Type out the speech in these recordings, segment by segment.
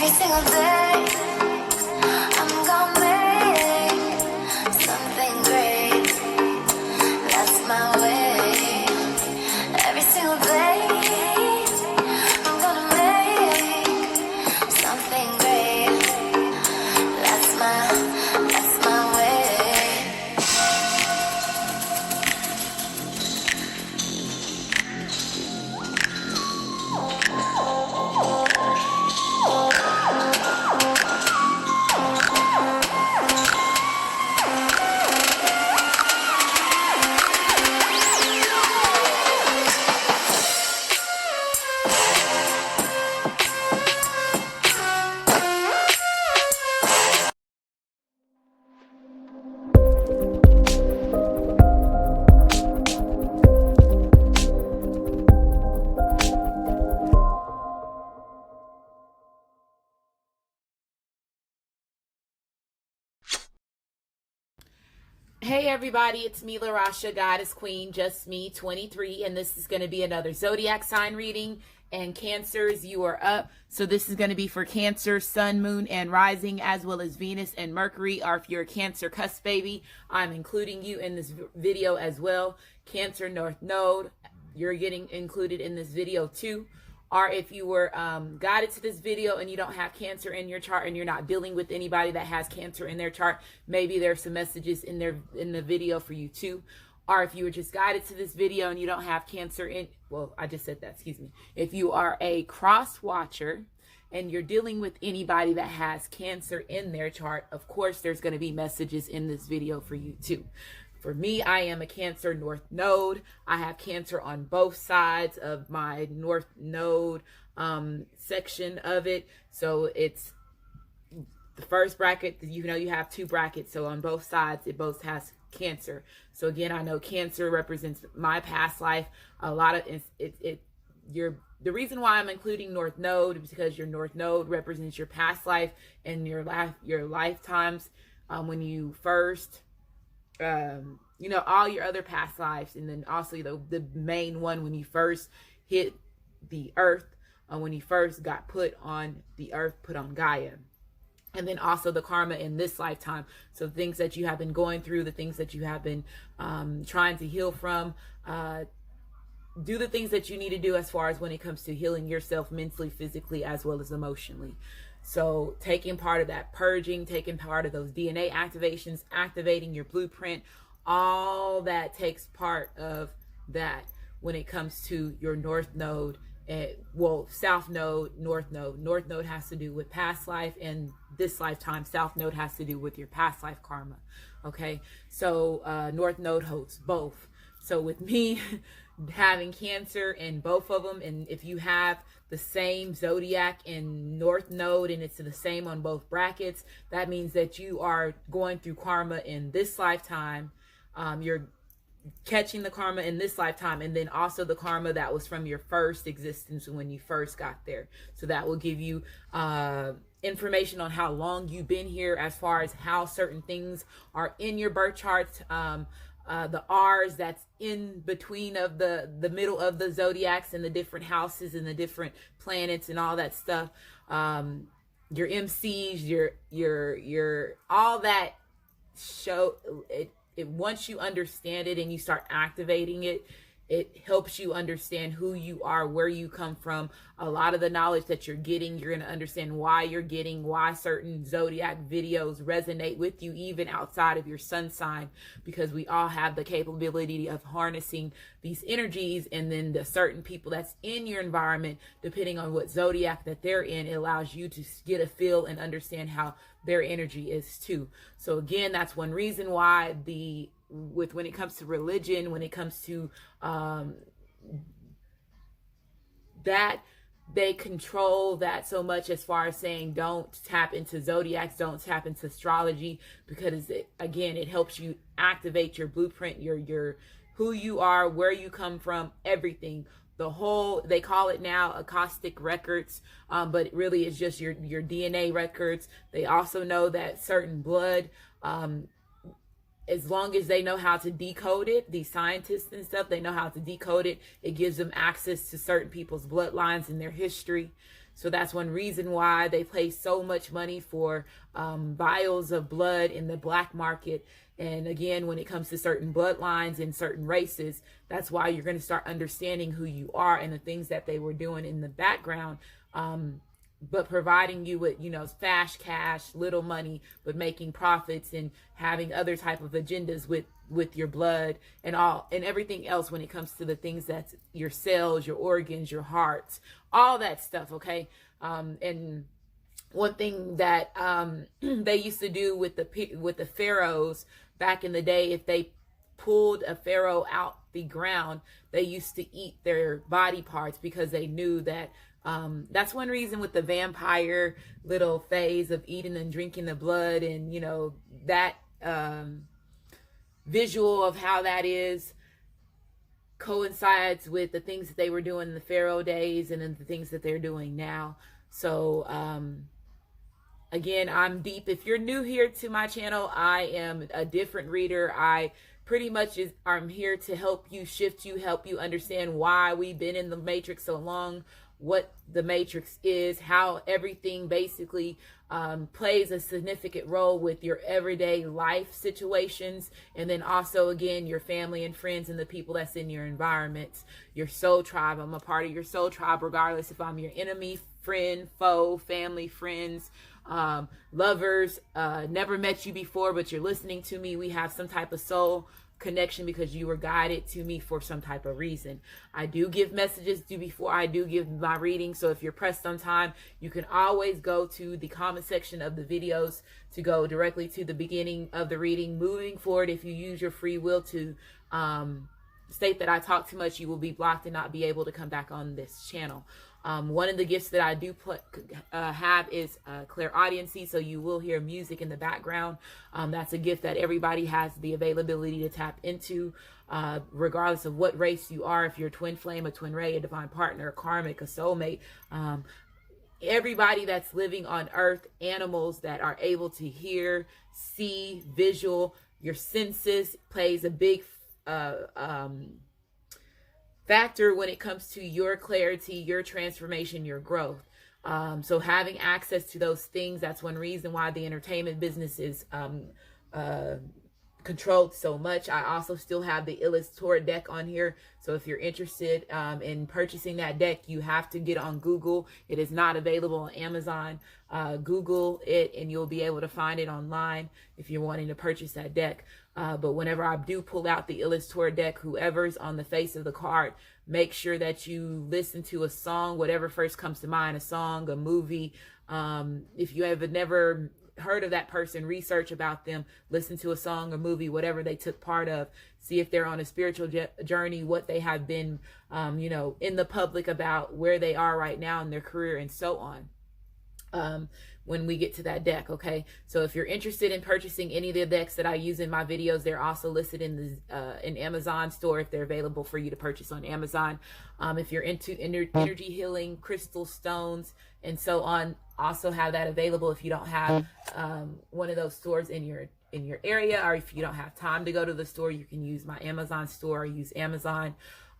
Every single day, I'm gonna make something great. That's my way. Every single day, I'm gonna make something great. That's my way. Hey everybody, it's me, Larasha, Goddess Queen, just me, 23, and this is going to be another zodiac sign reading. And Cancers, you are up. So this is going to be for Cancer, Sun, Moon, and Rising, as well as Venus and Mercury. Or if you're a Cancer cusp baby, I'm including you in this video as well. Cancer North Node, you're getting included in this video too. Or if you were guided to this video and you don't have Cancer in your chart and you're not dealing with anybody that has Cancer in their chart, maybe there's some messages in the video for you too. Or if you were just guided to this video and you don't have Cancer in, well, I just said that, excuse me. If you are a cross watcher and you're dealing with anybody that has Cancer in their chart, of course, there's going to be messages in this video for you too. For me, I am a Cancer North Node. I have Cancer on both sides of my North Node section of it. So it's the first bracket, you know, you have two brackets. So on both sides, it both has Cancer. So again, I know Cancer represents my past life. A lot of the reason why I'm including North Node is because your North Node represents your past life and your lifetimes when you first you know, all your other past lives, and then also the main one when you first hit the earth, when you first got put on the earth, put on Gaia, and then also the karma in this lifetime. So things that you have been going through, the things that you have been trying to heal from, do the things that you need to do as far as when it comes to healing yourself mentally, physically, as well as emotionally. So taking part of that purging, taking part of those DNA activations, activating your blueprint, all that takes part of that when it comes to your North Node, well, South Node, North Node. North Node has to do with past life, and this lifetime, South Node has to do with your past life karma. Okay, so North Node holds both. So with me having Cancer in both of them, and if you have the same zodiac in North Node and it's the same on both brackets, that means that you are going through karma in this lifetime. You're catching the karma in this lifetime, and then also the karma that was from your first existence when you first got there. So that will give you information on how long you've been here, as far as how certain things are in your birth charts. The R's that's in between of the middle of the zodiacs and the different houses and the different planets and all that stuff. Your MCs, your all that show it. Once you understand it and you start activating it, it helps you understand who you are, where you come from. A lot of the knowledge that you're getting, you're going to understand why you're getting, why certain zodiac videos resonate with you, even outside of your sun sign, because we all have the capability of harnessing these energies. And then the certain people that's in your environment, depending on what zodiac that they're in, it allows you to get a feel and understand how their energy is too. So again, that's one reason why when it comes to religion, when it comes to that, they control that so much, as far as saying don't tap into zodiacs, don't tap into astrology, because it helps you activate your blueprint, your who you are, where you come from, everything. The whole, they call it now acoustic records, but it really is just your DNA records. They also know that certain blood as long as they know how to decode it, these scientists and stuff, they know how to decode it. It gives them access to certain people's bloodlines and their history. So that's one reason why they pay so much money for vials of blood in the black market. And again, when it comes to certain bloodlines and certain races, that's why you're going to start understanding who you are and the things that they were doing in the background. But providing you with, fast cash, little money, but making profits and having other type of agendas with your blood and everything else when it comes to the things that's your cells, your organs, your hearts, all that stuff. Okay. And one thing that they used to do with the pharaohs back in the day, if they pulled a pharaoh out the ground, they used to eat their body parts because they knew that that's one reason with the vampire little phase of eating and drinking the blood, and that visual of how that is coincides with the things that they were doing in the Pharaoh days and then the things that they're doing now. So again, I'm deep. If you're new here to my channel, I am a different reader. I pretty much I'm here to help you shift you, help you understand why we've been in the matrix so long, what the matrix is, how everything basically plays a significant role with your everyday life situations, and then also again your family and friends and the people that's in your environment, your soul tribe. I'm a part of your soul tribe regardless if I'm your enemy, friend, foe, family, friends, lovers, never met you before but you're listening to me. We have some type of soul connection because you were guided to me for some type of reason. I do give messages before I do give my reading, so if you're pressed on time, you can always go to the comment section of the videos to go directly to the beginning of the reading. Moving forward, if you use your free will to state that I talk too much, you will be blocked and not be able to come back on this channel. One of the gifts that I do have is clairaudiency, so you will hear music in the background. That's a gift that everybody has the availability to tap into, regardless of what race you are. If you're a twin flame, a twin ray, a divine partner, a karmic, a soulmate, everybody that's living on earth, animals that are able to hear, see, visual, your senses plays a big factor when it comes to your clarity, your transformation, your growth. So having access to those things, that's one reason why the entertainment business is controlled so much. I also still have the Illustrator deck on here. So if you're interested in purchasing that deck, you have to get on Google. It is not available on Amazon. Google it and you'll be able to find it online if you're wanting to purchase that deck. But whenever I do pull out the Illustrator deck, whoever's on the face of the card, make sure that you listen to a song, whatever first comes to mind, a song, a movie. If you have never heard of that person, research about them, listen to a song or movie, whatever they took part of, see if they're on a spiritual journey, what they have been, in the public about, where they are right now in their career, and so on. When we get to that deck. Okay, so if you're interested in purchasing any of the decks that I use in my videos, they're also listed in the in Amazon store if they're available for you to purchase on Amazon. If you're into energy healing, crystal stones, and so on, also have that available. If you don't have one of those stores in your area, or if you don't have time to go to the store, you can use my Amazon store or use Amazon.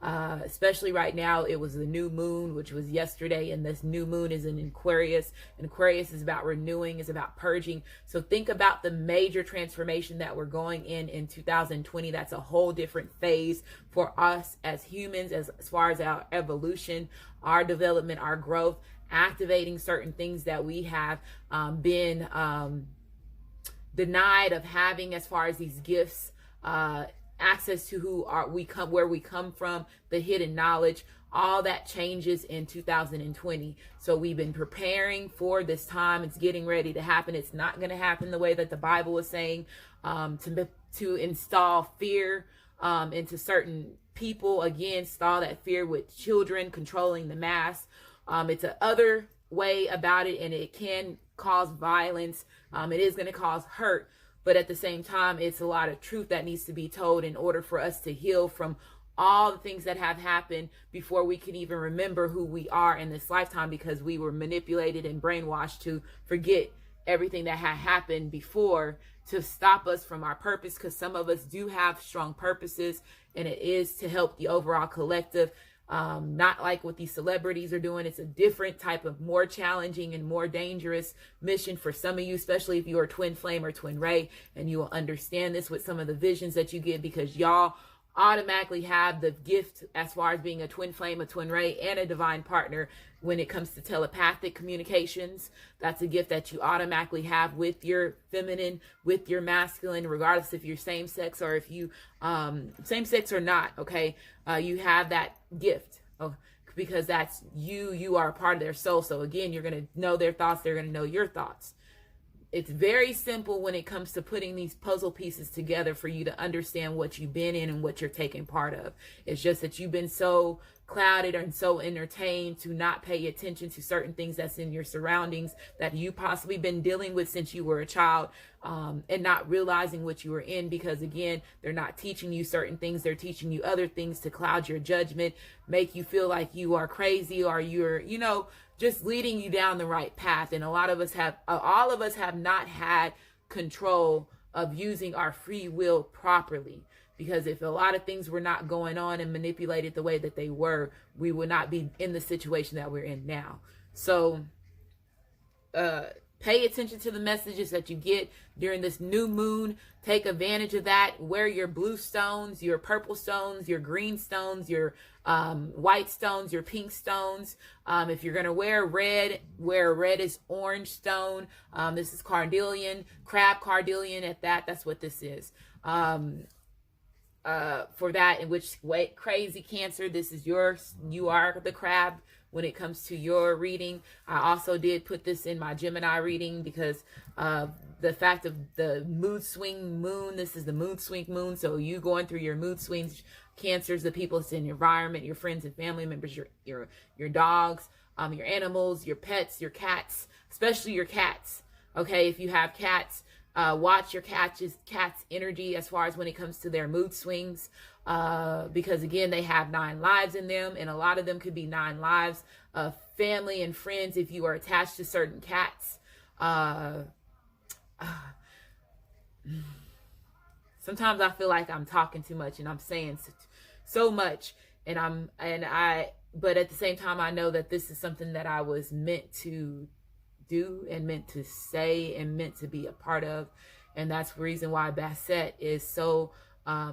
Especially right now, it was the new moon, which was yesterday, and this new moon is in Aquarius, and Aquarius is about renewing, is about purging. So think about the major transformation that we're going in 2020. That's a whole different phase for us as humans, as far as our evolution, our development, our growth, activating certain things that we have been denied of having, as far as these gifts, access to where we come from, the hidden knowledge, all that changes in 2020. So we've been preparing for this time. It's getting ready to happen. It's not going to happen the way that the Bible is saying, to install fear into certain people. Again, install that fear with children, controlling the mass. It's a other way about it, and it can cause violence. It is going to cause hurt. But at the same time, it's a lot of truth that needs to be told in order for us to heal from all the things that have happened before we can even remember who we are in this lifetime, because we were manipulated and brainwashed to forget everything that had happened before to stop us from our purpose, because some of us do have strong purposes, and it is to help the overall collective. Not like what these celebrities are doing. It's a different type of more challenging and more dangerous mission for some of you, especially if you are twin flame or twin ray, and you will understand this with some of the visions that you get, because y'all automatically have the gift as far as being a twin flame, a twin ray, and a divine partner when it comes to telepathic communications. That's a gift that you automatically have with your feminine, with your masculine, regardless if you're same sex or if you same sex or not. Okay, you have that gift. Because that's you are a part of their soul. So again, you're going to know their thoughts, they're going to know your thoughts. It's very simple when it comes to putting these puzzle pieces together for you to understand what you've been in and what you're taking part of. It's just that you've been so clouded and so entertained to not pay attention to certain things that's in your surroundings that you possibly been dealing with since you were a child, and not realizing what you were in, because again, they're not teaching you certain things. They're teaching you other things to cloud your judgment, make you feel like you are crazy, or you're, just leading you down the right path. And all of us have not had control of using our free will properly, because if a lot of things were not going on and manipulated the way that they were, we would not be in the situation that we're in now. So pay attention to the messages that you get during this new moon. Take advantage of that. Wear your blue stones, your purple stones, your green stones, your white stones, your pink stones. If you're going to wear red is orange stone. This is carnelian, crab carnelian at that. That's what this is. For that, in which way, crazy Cancer, this is yours. You are the crab when it comes to your reading. I also did put this in my Gemini reading because the fact of the mood swing moon. This is the mood swing moon. So you going through your mood swings, Cancers, the people that's in your environment, your friends and family members, your dogs, your animals, your pets, your cats, especially your cats. Okay, if you have cats, watch your cat's energy as far as when it comes to their mood swings, because again, they have 9 lives in them, and a lot of them could be 9 lives of family and friends if you are attached to certain cats. Sometimes I feel like I'm talking too much and I'm saying so much, but at the same time, I know that this is something that I was meant to do and meant to say and meant to be a part of. And that's the reason why Bastet is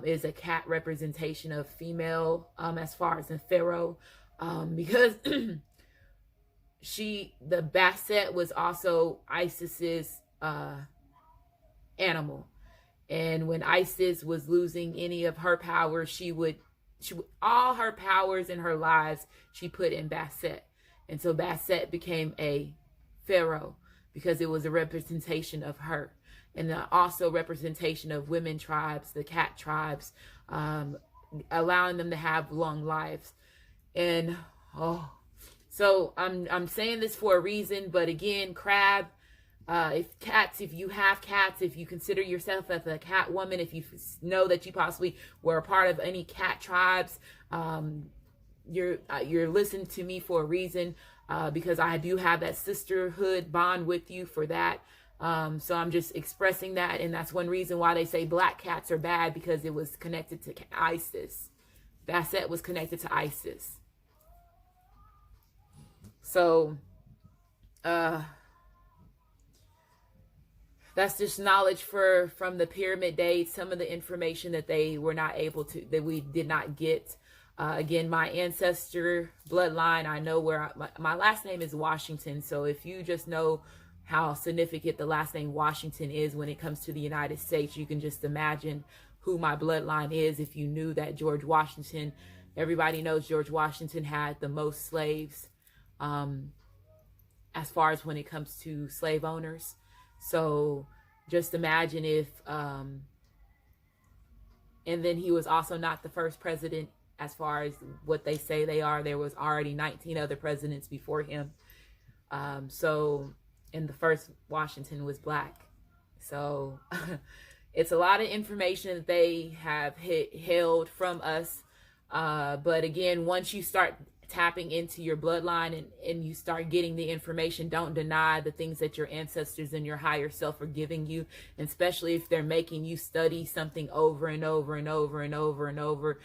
is a cat representation of female, as far as in Pharaoh, because the Bastet was also Isis's animal. And when Isis was losing any of her power, she would all her powers in her lives she put in Bastet. And so Bastet became a Pharaoh because it was a representation of her, and also representation of women tribes, the cat tribes, allowing them to have long lives. And so I'm saying this for a reason, but again, crab, if you have cats, if you consider yourself as a cat woman, if you know that you possibly were a part of any cat tribes, you're listening to me for a reason, because I do have that sisterhood bond with you for that. So I'm just expressing that, and that's one reason why they say black cats are bad, because it was connected to Isis. Bastet was connected to Isis. So that's just knowledge from the pyramid days, some of the information that they were not able to, that we did not get. Again, my ancestor bloodline, I know where my last name is Washington. So if you just know how significant the last name Washington is when it comes to the United States, you can just imagine who my bloodline is. If you knew that George Washington, everybody knows George Washington had the most slaves, as far as when it comes to slave owners. So just imagine if, and then he was also not the first president as far as what they say they are. There was already 19 other presidents before him. And the first Washington was black. So it's a lot of information that they have held from us. But again, once you start tapping into your bloodline and you start getting the information, don't deny the things that your ancestors and your higher self are giving you, and especially if they're making you study something over and over and over and over and over.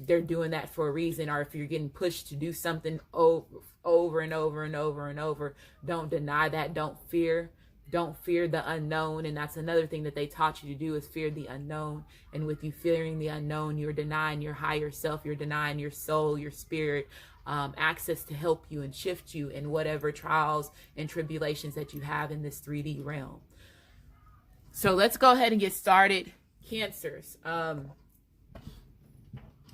They're doing that for a reason. Or if you're getting pushed to do something over and over and over and over, don't deny that. Don't fear the unknown. And that's another thing that they taught you to do, is fear the unknown. And with you fearing the unknown, you're denying your higher self, you're denying your soul, your spirit, access to help you and shift you in whatever trials and tribulations that you have in this 3D realm. So let's go ahead and get started. Cancers.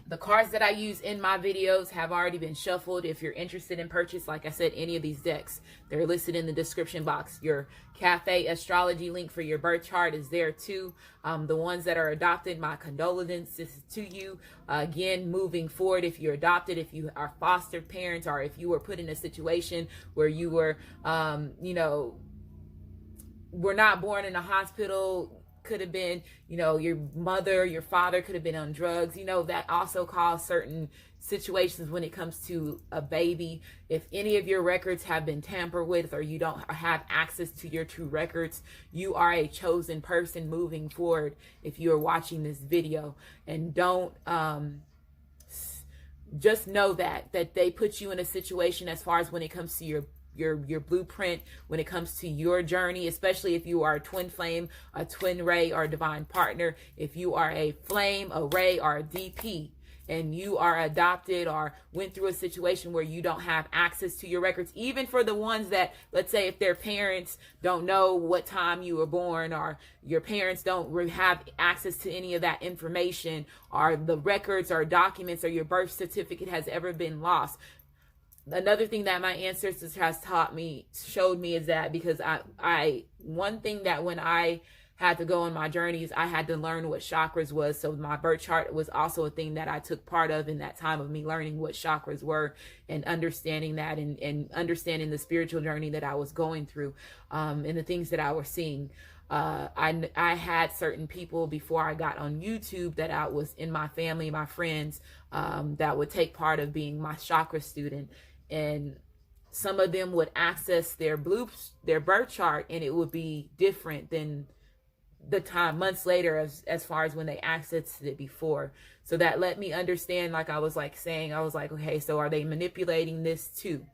The cards that I use in my videos have already been shuffled. If you're interested in purchase, like I said, any of these decks, they're listed in the description box. Your Cafe Astrology link for your birth chart is there too. The ones that are adopted, my condolences to you. Again, moving forward, if you're adopted, if you are foster parents, or if you were put in a situation where you were, were not born in a hospital, could have been, your mother, your father could have been on drugs, that also caused certain situations when it comes to a baby. If any of your records have been tampered with, or you don't have access to your true records, you are a chosen person moving forward if you are watching this video. And don't, just know that they put you in a situation as far as when it comes to your blueprint, when it comes to your journey, especially if you are a twin flame, a twin ray, or a divine partner. If you are a flame, a ray, or a DP, and you are adopted or went through a situation where you don't have access to your records, even for the ones that, let's say, if their parents don't know what time you were born, or your parents don't have access to any of that information, or the records or documents or your birth certificate has ever been lost. Another thing that my ancestors has showed me is that, because one thing that when I had to go on my journeys, I had to learn what chakras was. So my birth chart was also a thing that I took part of in that time of me learning what chakras were, and understanding that, and understanding the spiritual journey that I was going through, and the things that I was seeing. I had certain people before I got on YouTube that I was in my family, my friends, that would take part of being my chakra student. And some of them would access their birth chart, and it would be different than the time months later as far as when they accessed it before. So that let me understand, like I was saying, okay, so are they manipulating this too?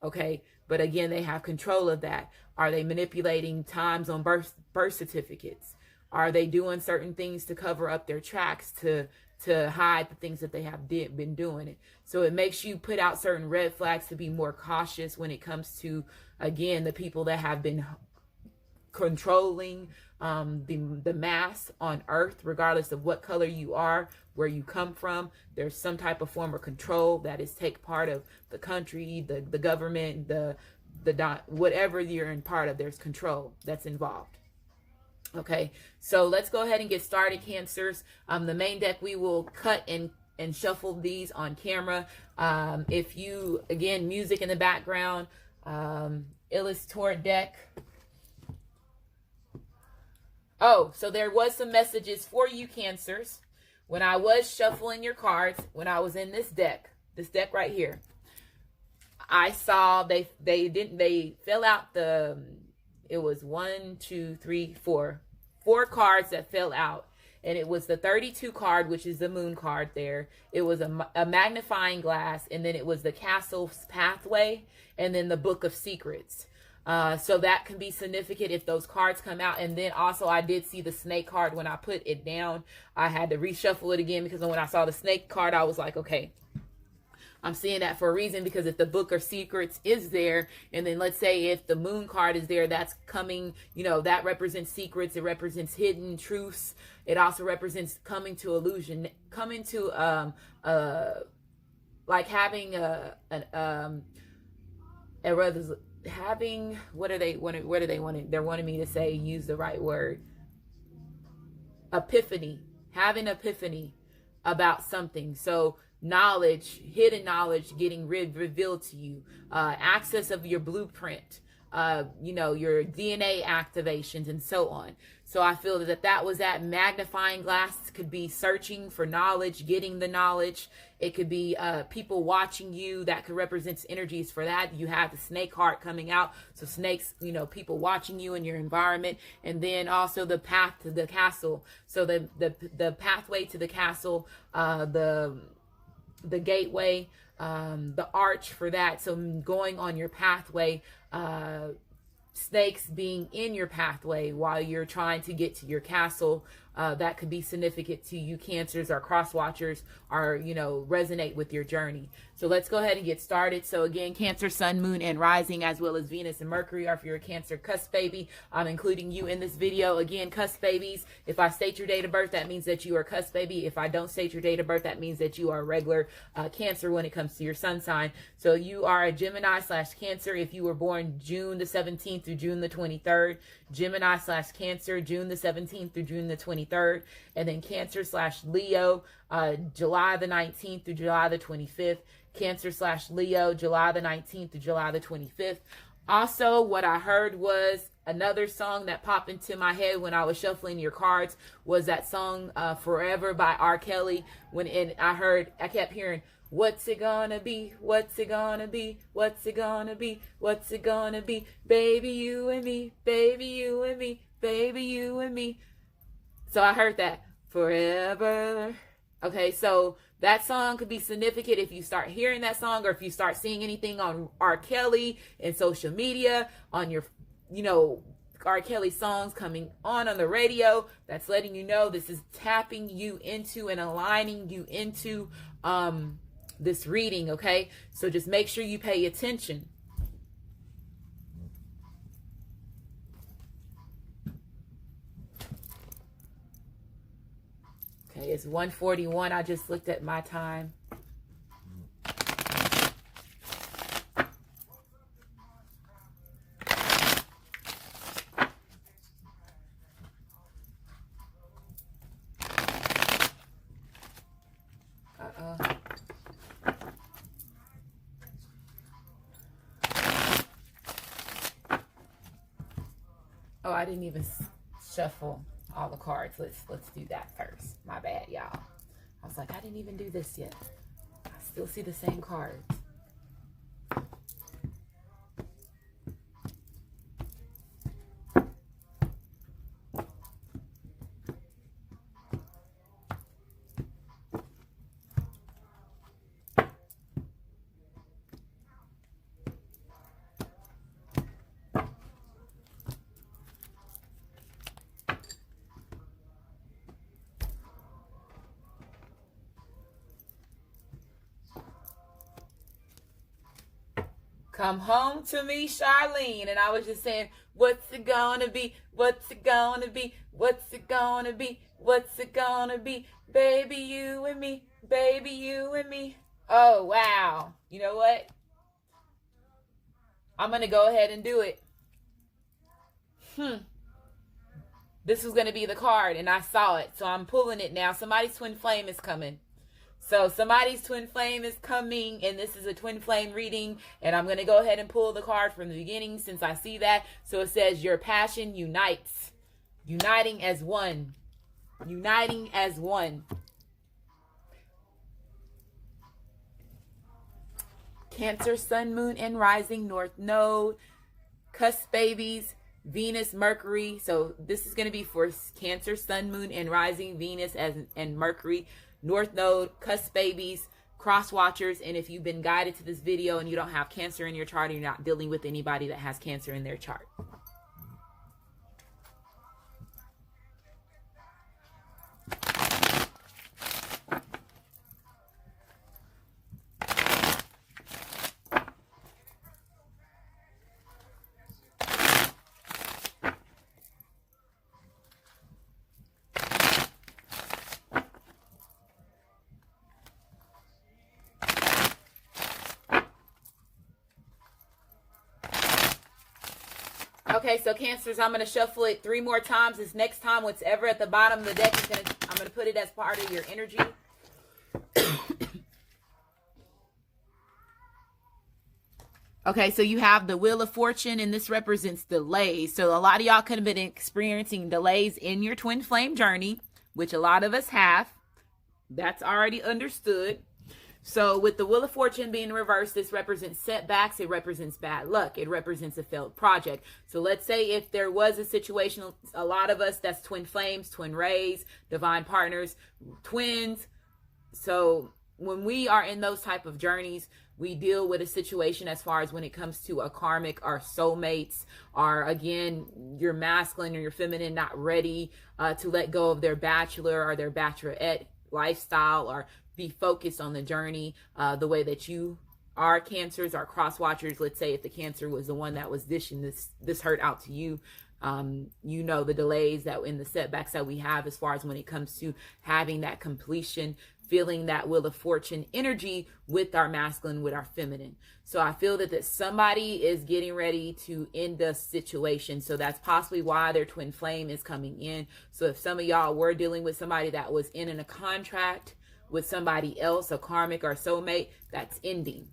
Okay, but again, they have control of that. Are they manipulating times on birth certificates? Are they doing certain things to cover up their tracks, to hide the things that they have been doing? So it makes you put out certain red flags to be more cautious when it comes to, again, the people that have been controlling the mass on earth, regardless of what color you are, where you come from. There's some type of form of control that is take part of the country, the government, the whatever you're in part of, there's control that's involved. Okay, so let's go ahead and get started, Cancers. The main deck, we will cut and shuffle these on camera. If you, again, music in the background, Illustrator deck. Oh, so there was some messages for you, Cancers. When I was shuffling your cards, when I was in this deck right here, I saw they fell out it was 4 cards that fell out. And it was the 32 card, which is the moon card there. It was a magnifying glass, and then it was the Castle's Pathway, and then the Book of Secrets. So that can be significant if those cards come out. And then also I did see the snake card. When I put it down, I had to reshuffle it again, because when I saw the snake card, I was like, okay, I'm seeing that for a reason, because if the Book of Secrets is there, and then let's say if the moon card is there, that's coming, that represents secrets. It represents hidden truths. It also represents coming to illusion, coming to, like having they're wanting me to say, use the right word, epiphany, having epiphany about something. So knowledge, hidden knowledge getting revealed to you, access of your blueprint, you know, your DNA activations and so on. So I feel that that was that magnifying glass. Could be searching for knowledge, getting the knowledge. It could be people watching you. That could represent energies for that. You have the snake heart coming out. So snakes, you know, people watching you in your environment. And then also the path to the castle. So the pathway to the castle, the gateway, the arch for that. So going on your pathway, snakes being in your pathway while you're trying to get to your castle, that could be significant to you Cancers or cross watchers, or, you know, resonate with your journey. So let's go ahead and get started. So again, Cancer, Sun, Moon, and Rising, as well as Venus and Mercury, or if you're a Cancer cusp baby, I'm including you in this video. Again, cusp babies, if I state your date of birth, that means that you are a cusp baby. If I don't state your date of birth, that means that you are a regular Cancer when it comes to your sun sign. So you are a Gemini/Cancer if you were born June the 17th through June the 23rd. Gemini/Cancer, June the 17th through June the 23rd. And then Cancer/Leo, July the 19th through July the 25th. Cancer/Leo, July the 19th to July the 25th. Also, what I heard was another song that popped into my head when I was shuffling your cards was that song Forever by R. Kelly. I kept hearing, what's it gonna be? What's it gonna be? What's it gonna be? What's it gonna be? Baby, you and me. Baby, you and me. Baby, you and me. So I heard that. Forever. Okay, so that song could be significant if you start hearing that song, or if you start seeing anything on R. Kelly and social media, on your, you know, R. Kelly songs coming on the radio. That's letting you know this is tapping you into and aligning you into this reading, okay? So just make sure you pay attention. Okay, it's 1:41. I just looked at my time. Oh, I didn't even shuffle all the cards. Let's do that first. My bad, y'all. I was like, I didn't even do this yet. I still see the same cards. Come home to me, Charlene. And I was just saying, what's it gonna be? What's it gonna be? What's it gonna be? What's it gonna be? Baby, you and me. Baby, you and me. Oh, wow. You know what? I'm going to go ahead and do it. This was going to be the card, and I saw it. So I'm pulling it now. Somebody's twin flame is coming. So somebody's twin flame is coming, and this is a twin flame reading, and I'm going to go ahead and pull the card from the beginning since I see that. So it says, your passion unites. Uniting as one. Uniting as one. Cancer, Sun, Moon, and Rising, North Node, cusp babies, Venus, Mercury. So this is going to be for Cancer, Sun, Moon, and Rising, Venus and Mercury, North Node, cusp babies, cross watchers. And if you've been guided to this video and you don't have Cancer in your chart, and you're not dealing with anybody that has Cancer in their chart. Okay, so Cancers, I'm going to shuffle it 3 more times. This next time, whatever at the bottom of the deck, I'm going to put it as part of your energy. Okay, so you have the Wheel of Fortune, and this represents delays. So a lot of y'all could have been experiencing delays in your twin flame journey, which a lot of us have. That's already understood. So with the Wheel of Fortune being reversed, this represents setbacks. It represents bad luck. It represents a failed project. So let's say if there was a situation, a lot of us, that's twin flames, twin rays, divine partners, twins. So when we are in those type of journeys, we deal with a situation as far as when it comes to a karmic, our soulmates, or again, your masculine or your feminine not ready to let go of their bachelor or their bachelorette lifestyle, or be focused on the journey the way that you are. Cancers are cross watchers. Let's say if the Cancer was the one that was dishing this hurt out to you, you know, the delays that in the setbacks that we have as far as when it comes to having that completion, feeling that Wheel of Fortune energy with our masculine, with our feminine. So I feel that somebody is getting ready to end a situation. So that's possibly why their twin flame is coming in. So if some of y'all were dealing with somebody that was in a contract with somebody else, a karmic or soulmate, that's ending.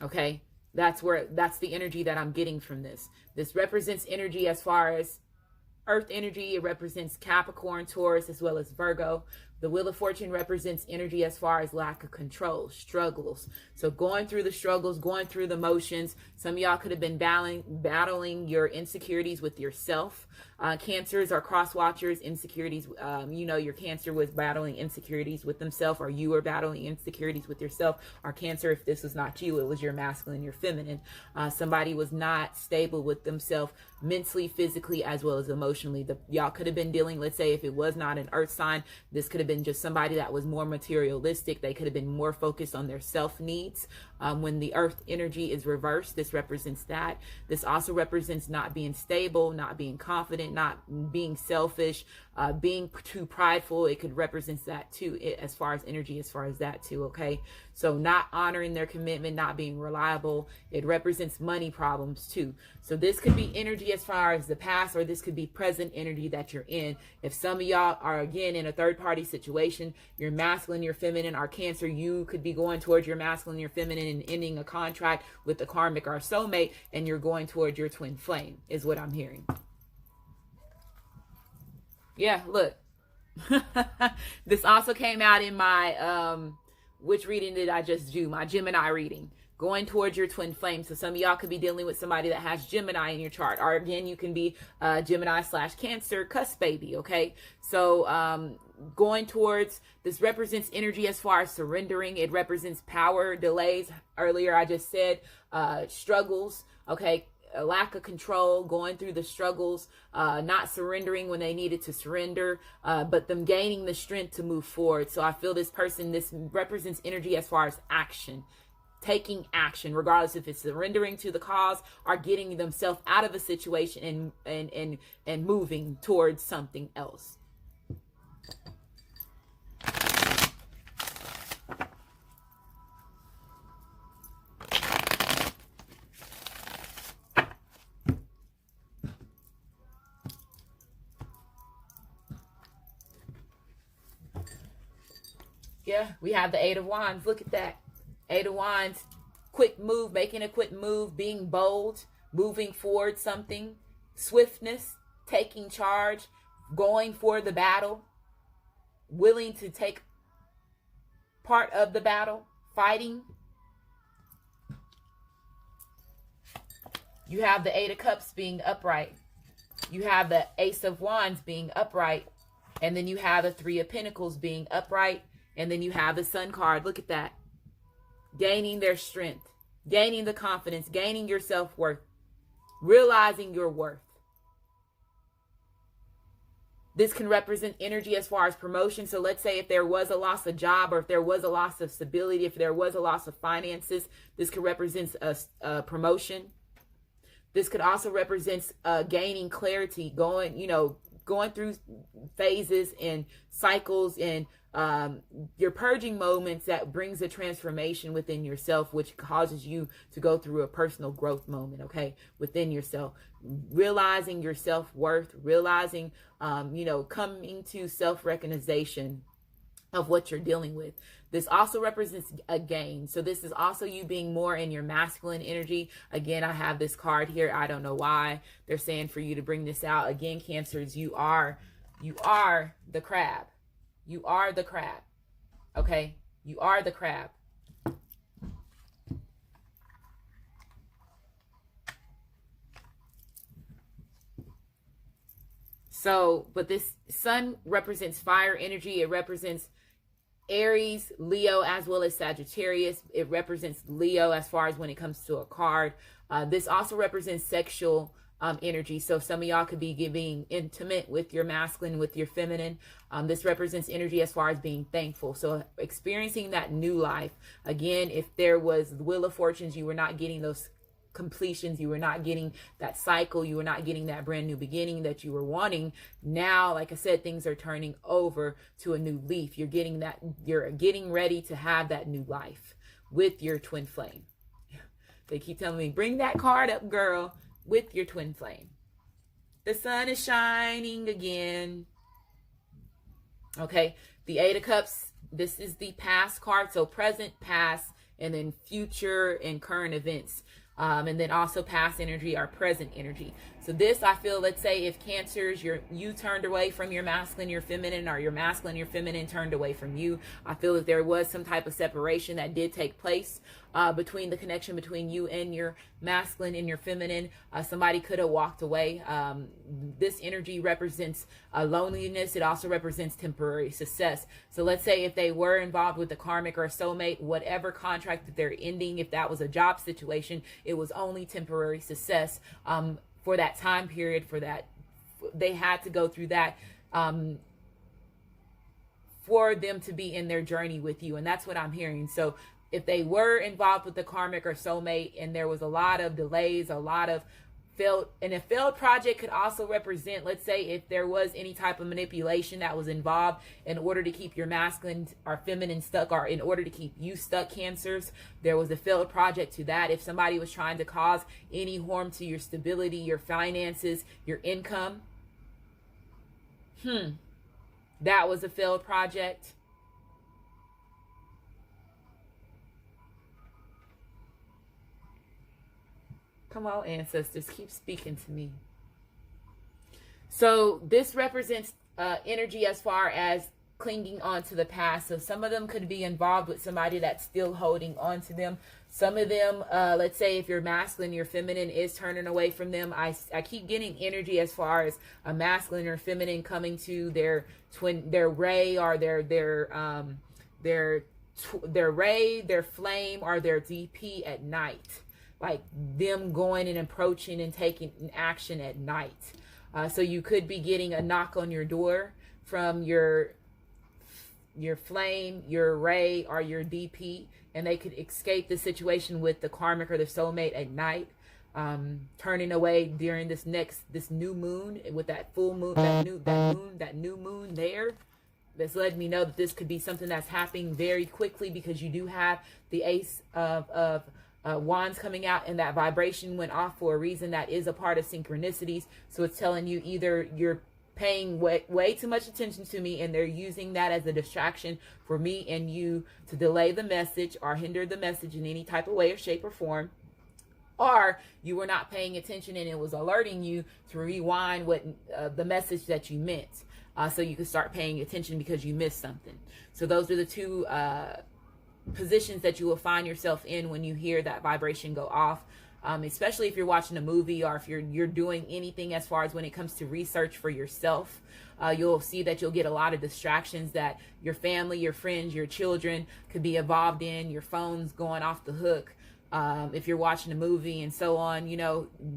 Okay, that's the energy that I'm getting from this. This represents energy as far as earth energy. It represents Capricorn, Taurus, as well as Virgo. The Wheel of Fortune represents energy as far as lack of control, struggles. So going through the struggles, going through the motions. Some of y'all could have been battling your insecurities with yourself. Cancers are cross watchers, insecurities. You know, your Cancer was battling insecurities with themselves, or you were battling insecurities with yourself. Or Cancer, if this was not you, it was your masculine, your feminine. Somebody was not stable with themselves mentally, physically, as well as emotionally. Y'all could have been dealing, let's say if it was not an earth sign, this could have been just somebody that was more materialistic. They could have been more focused on their self needs. When the earth energy is reversed, this represents that. This also represents not being stable, not being confident, not being selfish, being too prideful. It could represent that too, as far as energy, as far as that too. Okay, so not honoring their commitment, not being reliable. It represents money problems too. So this could be energy as far as the past, or this could be present energy that you're in. If some of y'all are again in a third party situation, your masculine, your feminine are Cancer, you could be going towards your masculine, your feminine, and ending a contract with a karmic or soulmate, and you're going towards your twin flame, is what I'm hearing. Yeah, look. This also came out in my which reading did I just do? My Gemini reading. Going towards your twin flame. So some of y'all could be dealing with somebody that has Gemini in your chart. Or again, you can be Gemini/Cancer cusp baby, okay? So going towards, this represents energy as far as surrendering. It represents power, delays. Earlier I just said struggles, okay? A lack of control, going through the struggles, not surrendering when they needed to surrender, but them gaining the strength to move forward. So I feel this person, this represents energy as far as action, taking action, regardless if it's surrendering to the cause or getting themselves out of a situation and moving towards something else. Yeah, we have the Eight of Wands. Look at that. Eight of Wands, quick move, making a quick move, being bold, moving forward something, swiftness, taking charge, going for the battle, willing to take part of the battle, fighting. You have the Eight of Cups being upright. You have the Ace of Wands being upright. And then you have the Three of Pentacles being upright. And then you have the Sun card. Look at that. Gaining their strength, gaining the confidence, gaining your self-worth, realizing your worth. This can represent energy as far as promotion. So let's say if there was a loss of job, or if there was a loss of stability, if there was a loss of finances, this could represent a promotion. This could also represent gaining clarity, going through phases and cycles and your purging moments that brings a transformation within yourself, which causes you to go through a personal growth moment, okay, within yourself, realizing your self-worth, realizing, coming to self-recognition, of what you're dealing with. This also represents a gain. So this is also you being more in your masculine energy. Again, I have this card here. I don't know why they're saying for you to bring this out. Again, Cancers, you are the crab. You are the crab. Okay? You are the crab. So, but this sun represents fire energy. It represents Aries, Leo, as well as Sagittarius. It represents Leo as far as when it comes to a card. This also represents sexual energy. So some of y'all could be being intimate with your masculine, with your feminine. This represents energy as far as being thankful. So experiencing that new life. Again, if there was the Wheel of Fortunes, you were not getting those completions, you were not getting that cycle, you were not getting that brand new beginning that you were wanting. Now, like I said, things are turning over to a new leaf. You're getting ready to have that new life with your twin flame. They keep telling me, bring that card up, girl, with your twin flame. The sun is shining again. Okay, the Eight of Cups, this is the past card. So present, past, and then future and current events. And then also past energy or present energy. So this, I feel, let's say if Cancers, you turned away from your masculine, your feminine, or your masculine, your feminine turned away from you. I feel that there was some type of separation that did take place between the connection between you and your masculine and your feminine. Somebody could have walked away. This energy represents loneliness. It also represents temporary success. So let's say if they were involved with a karmic or a soulmate, whatever contract that they're ending, if that was a job situation, it was only temporary success for that time period. For that, they had to go through that for them to be in their journey with you. And that's what I'm hearing. So if they were involved with the karmic or soulmate and there was a lot of delays, a lot of a failed project could also represent, let's say, if there was any type of manipulation that was involved in order to keep your masculine or feminine stuck, or in order to keep you stuck, Cancers, there was a failed project to that. If somebody was trying to cause any harm to your stability, your finances, your income, that was a failed project. Come on, ancestors, keep speaking to me. So this represents energy as far as clinging on to the past. So some of them could be involved with somebody that's still holding on to them. Some of them, let's say if you're masculine, your feminine is turning away from them. I keep getting energy as far as a masculine or feminine coming to their ray, or their ray, their flame, or their DP at night. Like them going and approaching and taking action at night. So you could be getting a knock on your door from your flame, your ray, or your DP, and they could escape the situation with the karmic or the soulmate at night, turning away during this new moon, with that full moon, that new moon there. That's letting me know that this could be something that's happening very quickly, because you do have the Ace of Wands coming out, and that vibration went off for a reason. That is a part of synchronicities. So it's telling you either you're paying way too much attention to me, and they're using that as a distraction for me and you to delay the message or hinder the message in any type of way or shape or form, or you were not paying attention and it was alerting you to rewind what the message that you meant, so you could start paying attention because you missed something. So those are the two positions that you will find yourself in when you hear that vibration go off, especially if you're watching a movie, or if you're doing anything as far as when it comes to research for yourself. You'll see that you'll get a lot of distractions that your family, your friends, your children could be involved in. Your phone's going off the hook. If you're watching a movie and so on,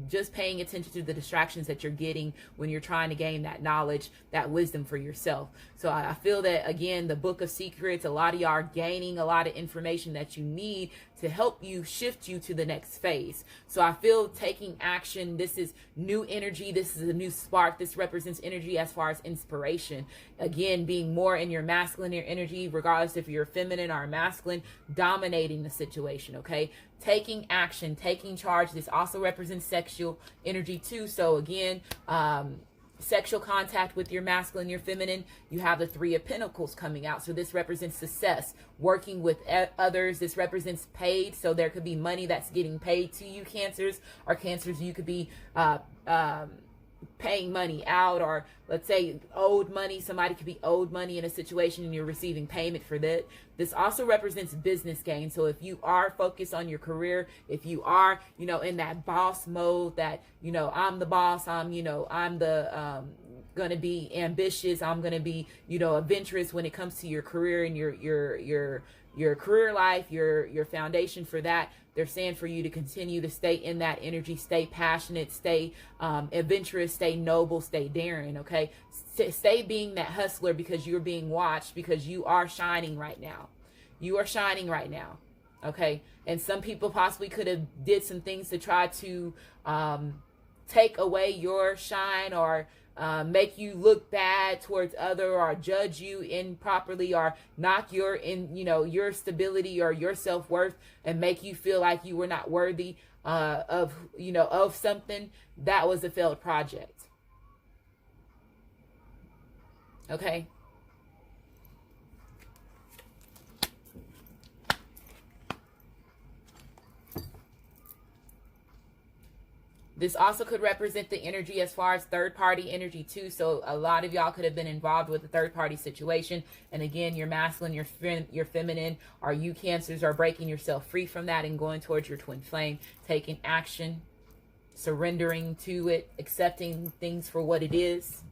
just paying attention to the distractions that you're getting when you're trying to gain that knowledge, that wisdom for yourself. So I feel that, again, the Book of Secrets, a lot of y'all are gaining a lot of information that you need to help you shift you to the next phase. So I feel taking action, this is new energy. This is a new spark. This represents energy as far as inspiration. Again, being more in your masculine energy, regardless if you're feminine or masculine, dominating the situation, okay? Taking action, taking charge. This also represents sexual energy too. So again, sexual contact with your masculine, your feminine, you have the Three of Pentacles coming out. So this represents success, working with others. This represents paid. So there could be money that's getting paid to you, Cancers, or Cancers, you could be paying money out, or let's say owed money. Somebody could be owed money in a situation and you're receiving payment for that. This also represents business gain. So if you are focused on your career, if you are, in that boss mode, that, I'm the boss, I'm the, going to be ambitious, I'm going to be, adventurous when it comes to your career and your career life, your foundation for that. They're saying for you to continue to stay in that energy, stay passionate, stay adventurous, stay noble, stay daring, okay? Stay being that hustler, because you're being watched, because you are shining right now. You are shining right now, okay? And some people possibly could have did some things to try to take away your shine, or make you look bad towards other, or judge you improperly, or knock your stability or your self-worth, and make you feel like you were not worthy of something. That was a failed project. Okay. This also could represent the energy as far as third-party energy too. So a lot of y'all could have been involved with a third-party situation. And again, your masculine, your feminine, or you Cancers are breaking yourself free from that and going towards your twin flame, taking action, surrendering to it, accepting things for what it is.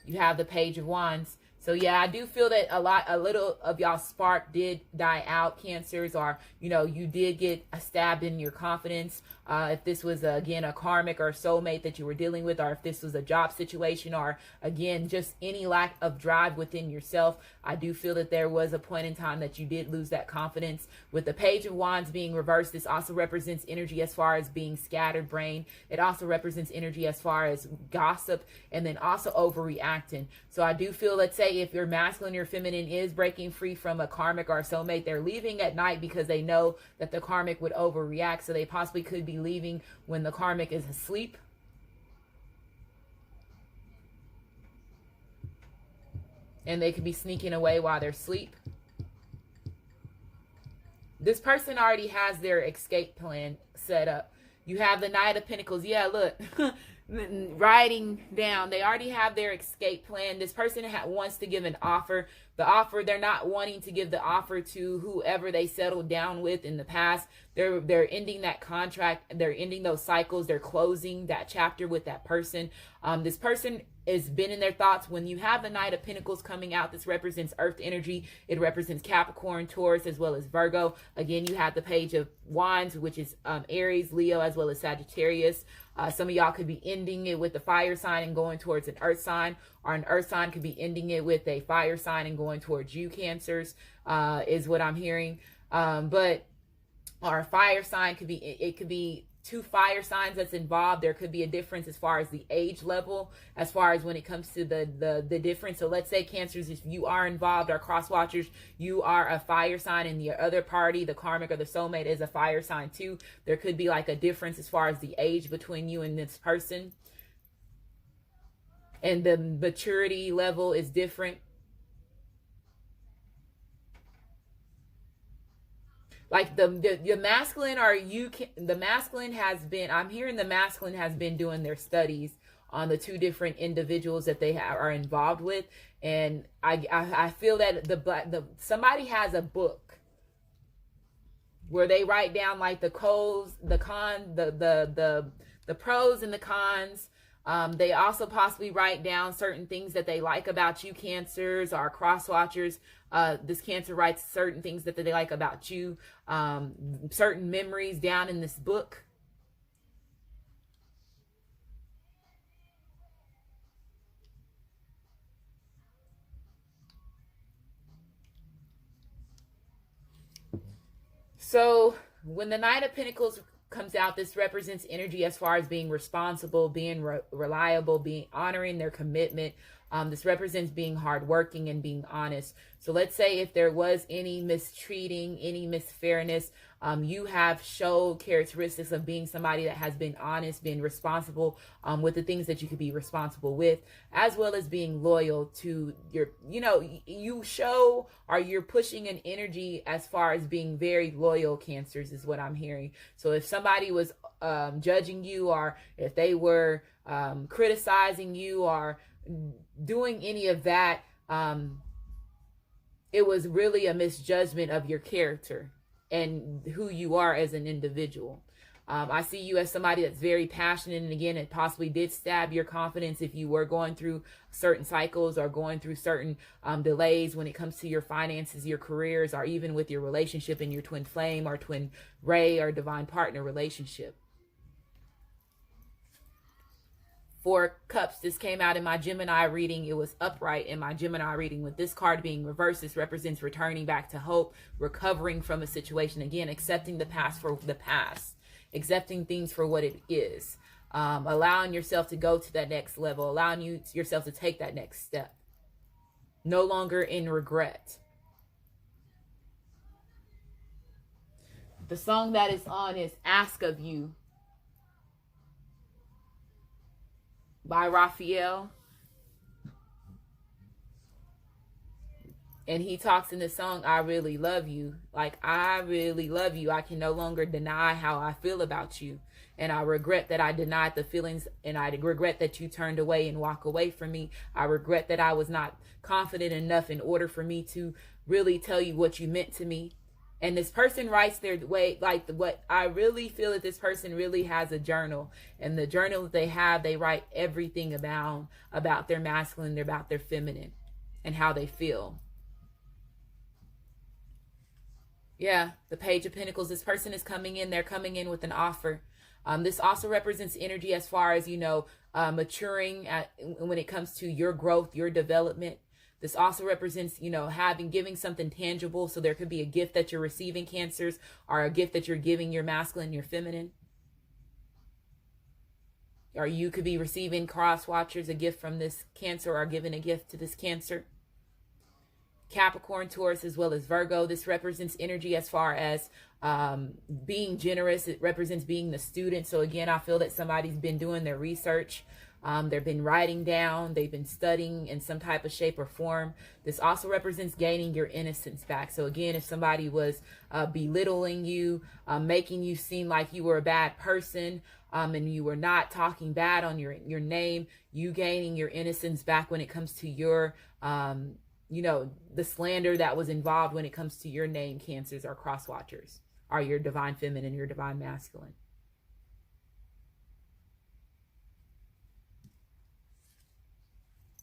You have the Page of Wands. So yeah, I do feel that a little of y'all spark did die out, Cancers, or, you did get stabbed in your confidence. If this was, again, a karmic or soulmate that you were dealing with, or if this was a job situation, or, again, just any lack of drive within yourself, I do feel that there was a point in time that you did lose that confidence. With the Page of Wands being reversed, this also represents energy as far as being scattered brain. It also represents energy as far as gossip, and then also overreacting. So I do feel, let's say, if your masculine, your feminine is breaking free from a karmic or a soulmate, they're leaving at night because they know that the karmic would overreact. So they possibly could be leaving when the karmic is asleep. And they could be sneaking away while they're asleep. This person already has their escape plan set up. You have the Knight of Pentacles. Yeah, look. Writing down, they already have their escape plan. This person wants to give an offer. The offer, they're not wanting to give the offer to whoever they settled down with in the past. They're ending that contract. They're ending those cycles. They're closing that chapter with that person. This person has been in their thoughts. When you have the Knight of Pentacles coming out, this represents earth energy. It represents Capricorn, Taurus, as well as Virgo. Again, you have the Page of Wands, which is Aries, Leo, as well as Sagittarius. Some of y'all could be ending it with the fire sign and going towards an earth sign, or an earth sign could be ending it with a fire sign and going towards you, Cancers, is what I'm hearing. Or a fire sign could be, it could be two fire signs that's involved. There could be a difference as far as the age level, as far as when it comes to the difference. So let's say, Cancers, if you are involved, or cross watchers, you are a fire sign, and the other party, the karmic or the soulmate, is a fire sign too. There could be like a difference as far as the age between you and this person, and the maturity level is different. Like the masculine, or the masculine has been, I'm hearing the masculine has been doing their studies on the two different individuals that they are involved with. And I feel that somebody has a book where they write down like the pros, the pros and the cons. They also possibly write down certain things that they like about you, Cancers, or cross watchers. This Cancer writes certain things that they like about you, certain memories down in this book. So when the Knight of Pentacles comes out, this represents energy as far as being responsible, being reliable, being honoring their commitment. This represents being hardworking and being honest. So let's say if there was any mistreating, any misfairness, you have showed characteristics of being somebody that has been honest, been responsible with the things that you could be responsible with, as well as being loyal to your, you show, or you're pushing an energy as far as being very loyal, Cancers, is what I'm hearing. So if somebody was judging you, or if they were criticizing you, or doing any of that, it was really a misjudgment of your character and who you are as an individual. I see you as somebody that's very passionate, and again, it possibly did stab your confidence if you were going through certain cycles or going through certain delays when it comes to your finances, your careers, or even with your relationship in your twin flame or twin ray or divine partner relationship. 4 Cups, this came out in my Gemini reading. It was upright in my Gemini reading. With this card being reversed, this represents returning back to hope, recovering from a situation. Again, accepting the past for the past, accepting things for what it is, allowing yourself to go to that next level, allowing yourself to take that next step. No longer in regret. The song that is on is Ask of You by Raphael. And he talks in the song, I really love you. Like, I really love you. I can no longer deny how I feel about you. And I regret that I denied the feelings, and I regret that you turned away and walked away from me. I regret that I was not confident enough in order for me to really tell you what you meant to me. And this person writes their way, like what I really feel that this person really has a journal. And the journal that they have, they write everything about their masculine, about their feminine, and how they feel. Yeah, the Page of Pentacles. This person is coming in. They're coming in with an offer. This also represents energy as far as, maturing when it comes to your growth, your development. This also represents, giving something tangible. So there could be a gift that you're receiving, Cancers, or a gift that you're giving your masculine, your feminine. Or you could be receiving, cross watchers, a gift from this Cancer, or giving a gift to this Cancer. Capricorn, Taurus, as well as Virgo. This represents energy as far as being generous. It represents being the student. So again, I feel that somebody's been doing their research. They've been writing down. They've been studying in some type of shape or form. This also represents gaining your innocence back. So again, if somebody was belittling you, making you seem like you were a bad person, and you were not talking bad on your name, you gaining your innocence back when it comes to your the slander that was involved when it comes to your name, Cancers, or cross watchers, or your divine feminine, your divine masculine.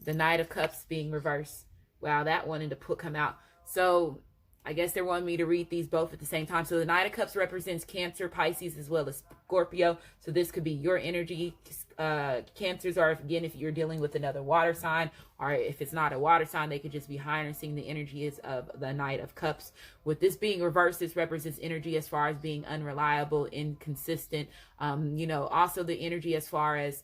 The Knight of Cups being reversed. Wow, that wanted to come out. So I guess they're wanting me to read these both at the same time. So the Knight of Cups represents Cancer, Pisces, as well as Scorpio. So this could be your energy. Cancers are, again, if you're dealing with another water sign, or if it's not a water sign, they could just be harnessing the energies of the Knight of Cups. With this being reversed, this represents energy as far as being unreliable, inconsistent. Also the energy as far as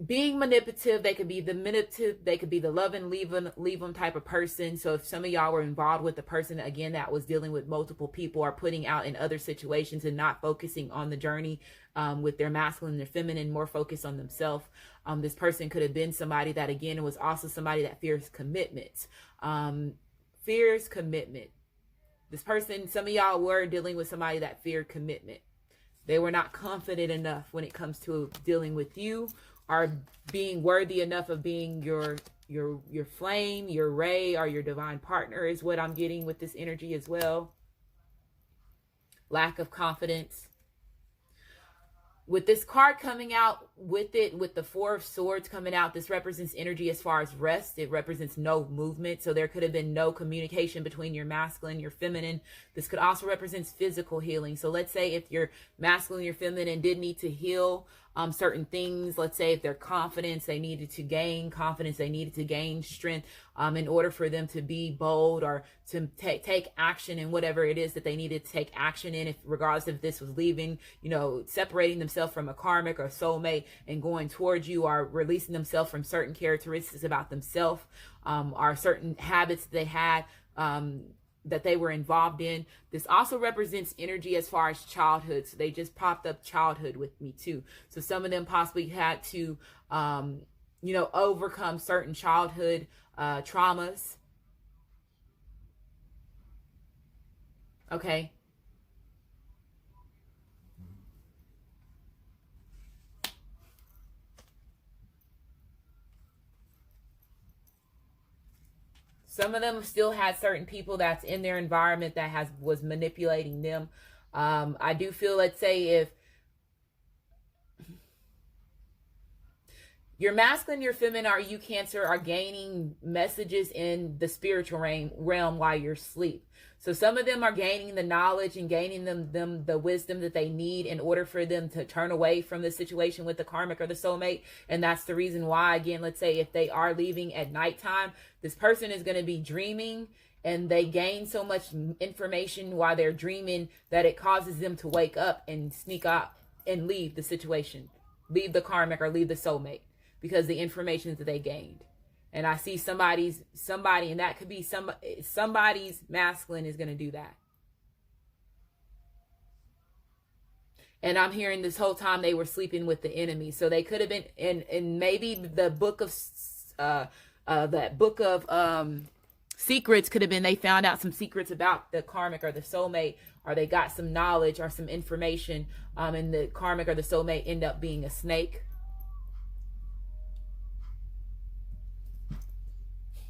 being manipulative. They could be the manipulative, they could be the love and leave them type of person. So if some of y'all were involved with a person, again, that was dealing with multiple people, or putting out in other situations and not focusing on the journey with their masculine and their feminine, more focused on themselves. This person could have been somebody that, again, was also somebody that fears commitment. Fears commitment. This person, some of y'all were dealing with somebody that feared commitment. They were not confident enough when it comes to dealing with you, or being worthy enough of being your flame, your ray, or your divine partner, is what I'm getting with this energy as well. Lack of confidence. With this card coming out with it, with the Four of Swords coming out, this represents energy as far as rest. It represents no movement. So there could have been no communication between your masculine, your feminine. This could also represent physical healing. So let's say if your masculine, your feminine did need to heal, certain things. Let's say if their confidence, they needed to gain confidence, they needed to gain strength in order for them to be bold or to take action in whatever it is that they needed to take action in, if regardless if this was leaving, separating themselves from a karmic or soulmate and going towards you, or releasing themselves from certain characteristics about themselves, or certain habits they had that they were involved in. This also represents energy as far as childhood. So they just popped up childhood with me too. So some of them possibly had to, overcome certain childhood traumas. Okay. Some of them still had certain people that's in their environment that was manipulating them. I do feel, let's say, if your masculine, your feminine, or you Cancer are gaining messages in the spiritual realm while you're asleep. So some of them are gaining the knowledge and gaining them the wisdom that they need in order for them to turn away from the situation with the karmic or the soulmate. And that's the reason why, again, let's say if they are leaving at nighttime, this person is going to be dreaming, and they gain so much information while they're dreaming that it causes them to wake up and sneak out and leave the situation, leave the karmic or leave the soulmate, because the information that they gained. And I see somebody, and that could be somebody's masculine is going to do that. And I'm hearing this whole time they were sleeping with the enemy. So they could have been in maybe the book of that book of secrets could have been they found out some secrets about the karmic or the soulmate, or they got some knowledge or some information, and the karmic or the soulmate end up being a snake.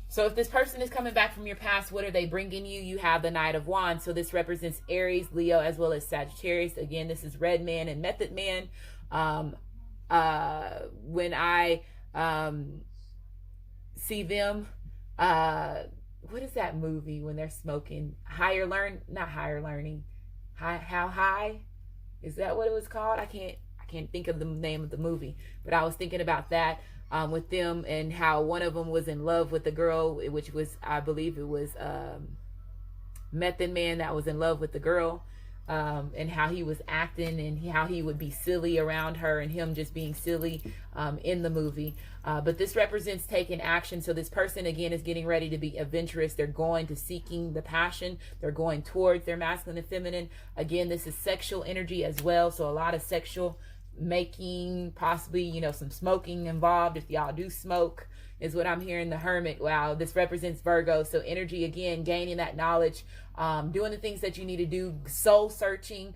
So if this person is coming back from your past, what are they bringing you? You have the Knight of Wands. So this represents Aries, Leo, as well as Sagittarius. Again, this is Red Man and Method Man. When I see them, what is that movie when they're smoking? How High? Is that what it was called? I can't think of the name of the movie, but I was thinking about that. With them, and how one of them was in love with the girl, which was, I believe it was Method Man that was in love with the girl, and how he was acting and how he would be silly around her, and him just being silly in the movie. But this represents taking action. So this person, again, is getting ready to be adventurous. They're going to seeking the passion. They're going towards their masculine and feminine. Again, this is sexual energy as well. So a lot of sexual making, possibly some smoking involved, if y'all do smoke, is what I'm hearing. The Hermit, wow, this represents Virgo. So energy, again, gaining that knowledge, doing the things that you need to do, soul searching,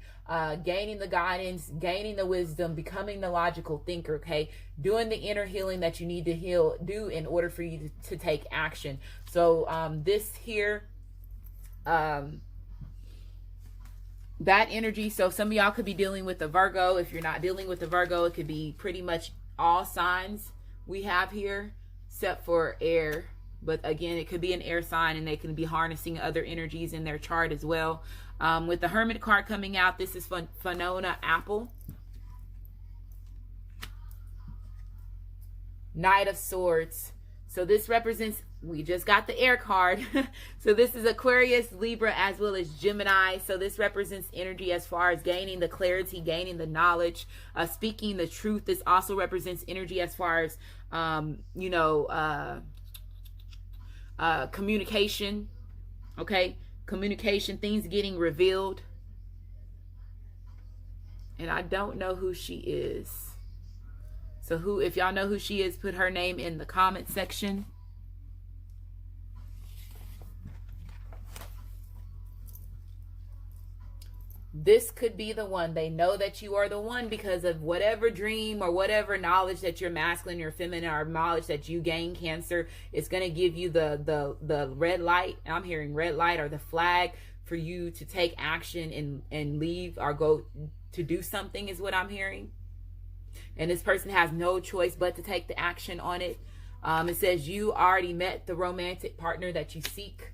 gaining the guidance, gaining the wisdom, becoming the logical thinker. Okay, doing the inner healing that you need to do in order for you to take action. So this here, that energy. So some of y'all could be dealing with the Virgo. If you're not dealing with the Virgo, it could be pretty much all signs we have here, except for air. But again, it could be an air sign, and they can be harnessing other energies in their chart as well. With the Hermit card coming out, this is Fiona Apple. Knight of Swords. So this represents, we just got the air card. So this is Aquarius, Libra, as well as Gemini. So this represents energy as far as gaining the clarity, gaining the knowledge, speaking the truth. This also represents energy as far as, communication. Okay, communication, things getting revealed. And I don't know who she is. So if y'all know who she is, put her name in the comment section. This could be the one. They know that you are the one because of whatever dream or whatever knowledge that you're masculine or feminine, or knowledge that you gain, Cancer. It's going to give you the red light. I'm hearing red light, or the flag for you to take action and leave or go to do something, is what I'm hearing. And this person has no choice but to take the action on it. It says you already met the romantic partner that you seek.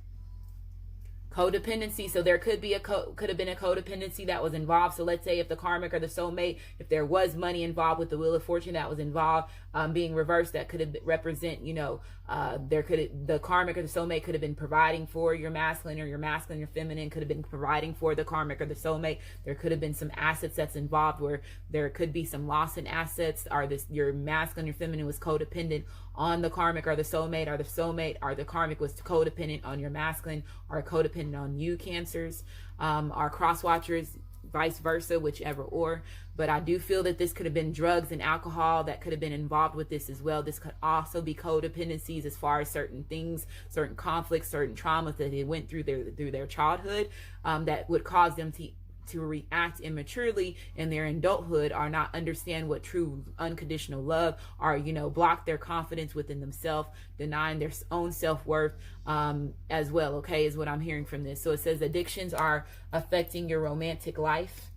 Codependency. So there could be could have been a codependency that was involved. So let's say if the karmic or the soulmate, if there was money involved with the wheel of fortune that was involved, being reversed, that could have represent, the karmic or the soulmate could have been providing for your masculine, or your masculine, your feminine could have been providing for the karmic or the soulmate. There could have been some assets that's involved where there could be some loss in assets, or your masculine, your feminine was codependent on the karmic or the soulmate, or the soulmate or the karmic was codependent on your masculine, or codependent on you, Cancers, or cross watchers, vice versa, whichever or. But I do feel that this could have been drugs and alcohol that could have been involved with this as well. This could also be codependencies as far as certain things, certain conflicts, certain traumas that they went through their childhood, that would cause them to react immaturely in their adulthood, or not understand what true unconditional love, or block their confidence within themselves, denying their own self-worth, as well, okay, is what I'm hearing from this. So it says addictions are affecting your romantic life.